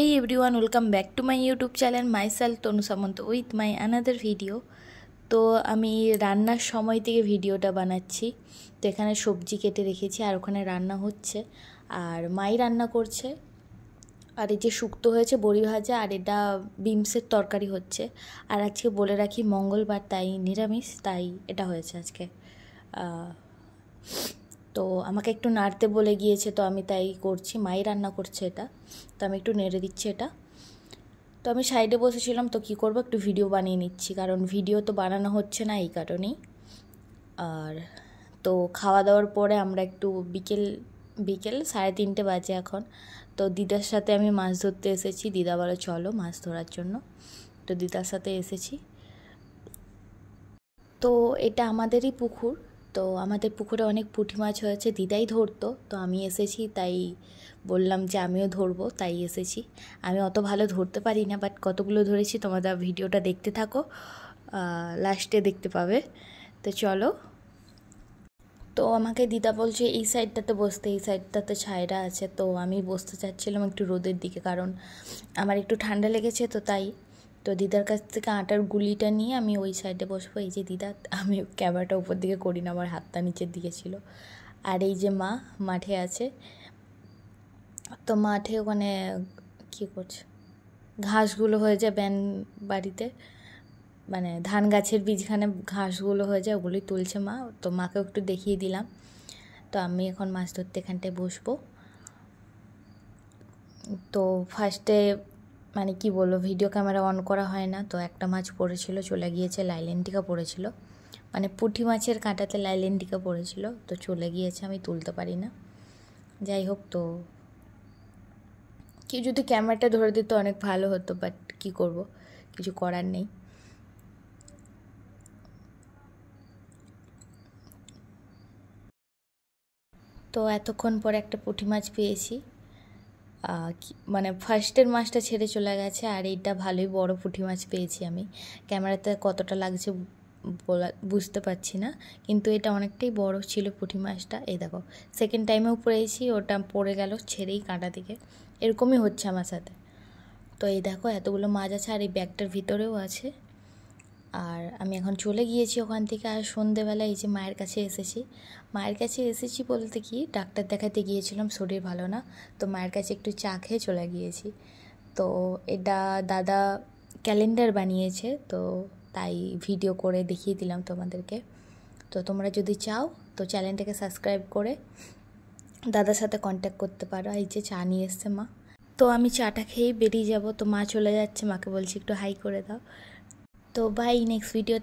Hey everyone, welcome back to my YouTube channel myself Tonu Samant with my another video। তো আমি রান্নার সময় থেকে ভিডিওটা বানাচ্ছি। তো এখানে সবজি কেটে রেখেছি আর ওখানে রান্না হচ্ছে, আর মাই রান্না করছে। আর এই যে শুক্তো হয়েছে বড়ি ভাজা, আর এটা বিমসের তরকারি হচ্ছে। আর আজকে বলে রাখি মঙ্গলবার, তাই নিরামিষ, তাই এটা হয়েছে আজকে। তো আমাকে একটু নাড়তে বলে গিয়েছে, তো আমি তাই করছি। মাই রান্না করছে এটা, তো আমি একটু নেড়ে দিচ্ছি এটা। তো আমি সাইডে বসেছিলাম, তো কী করবো, একটু ভিডিও বানিয়ে নিচ্ছি, কারণ ভিডিও তো বানানো হচ্ছে না এই কারণেই। আর তো খাওয়া দাওয়ার পরে আমরা একটু বিকেল 3:30 বাজে এখন। তো দিদার সাথে আমি মাছ ধরতে এসেছি। দিদা বলে চলো মাছ ধরার জন্য, তো দিদার সাথে এসেছি। তো এটা আমাদেরই পুকুর, তো আমাদের পুকুরে অনেক পুঁটি মাছ হয়েছে, দিদাই ধরতো, তো আমি এসেছি, তাই বললাম যে আমিও ধরবো, তাই এসেছি। আমি অত ভালো ধরতে পারি না, বাট কতগুলো ধরেছি তোমাদের ভিডিওটা দেখতে থাকো, লাস্টে দেখতে পাবে। তো চলো। তো আমাকে দিদা বলছে এই সাইডটাতে বসতে, এই সাইডটাতে ছায়রা আছে। তো আমি বসতে চাচ্ছিলাম একটু রোদের দিকে, কারণ আমার একটু ঠান্ডা লেগেছে, তো তাই। তো দিদার কাছ থেকে আটার গুলিটা নিয়ে আমি ওই সাইডে বসবো। এই যে দিদা, আমি ক্যামেরাটা উপর দিকে করি না, আমার হাতটা নিচের দিকে ছিল। আর এই যে মা মাঠে আছে, তো মাঠে ওখানে কী করছে, ঘাসগুলো হয়ে যায় ব্যান বাড়িতে, মানে ধান গাছের বীজখানে ঘাসগুলো হয়ে যায়, ওগুলোই তুলছে মা। তো মাকে একটু দেখিয়ে দিলাম। তো আমি এখন মাছ ধরতে এখানটায় বসবো। তো ফার্স্টে মানে কি বলবো, ভিডিও ক্যামেরা অন করা হয় না, তো একটা মাছ পড়েছিল, চলে গিয়েছে, লাইলেন্টিকা পড়েছিল, মানে পুঁটি মাছের কাঁটাতে লাইলেন্টিকা পড়েছিল, তো চলে গিয়েছে, আমি তুলতে পারি না। যাই হোক, তো কেউ যদি ক্যামেরাটা ধরে দিত অনেক ভালো হতো, বাট কি করব, কিছু করার নেই। তো এতক্ষণ পরে একটা পুঁটি মাছ পেয়েছি, মানে ফার্স্টের মাছটা ছেড়ে চলে গেছে, আর এইটা ভালোই বড় পুঁটি মাছ পেয়েছি আমি। ক্যামেরাতে কতটা লাগছে বুঝতে পারছি না, কিন্তু এটা অনেকটাই বড় ছিল পুঁটি মাছটা। এই দেখো, সেকেন্ড টাইমেও পড়েছি, ওটা পড়ে গেল ছেড়েই কাঁটা দিকে, এরকমই হচ্ছে আমার সাথে। তো এই দেখো এতগুলো মাছ আছে, আর এই ব্যাগটার ভিতরেও আছে। আর আমি এখন চলে গিয়েছি ওখান থেকে। আর সন্ধেবেলা এই যে মায়ের কাছে এসেছি বলতে কি, ডাক্তার দেখাতে গিয়েছিলাম, শরীর ভালো না, তো মায়ের কাছে একটু চা খেয়ে চলে গিয়েছি। তো এটা দাদা ক্যালেন্ডার বানিয়েছে, তো তাই ভিডিও করে দেখিয়ে দিলাম তোমাদেরকে। তো তোমরা যদি চাও তো চ্যানেলটাকে সাবস্ক্রাইব করে দাদার সাথে কন্ট্যাক্ট করতে পারো। এই যে চা নিয়ে এসছে মা। তো আমি চাটা খেয়েই বেরিয়ে যাব। তো মা চলে যাচ্ছে, মাকে বলছি একটু হাই করে দাও। তো বাই, নেক্সট ভিডিও।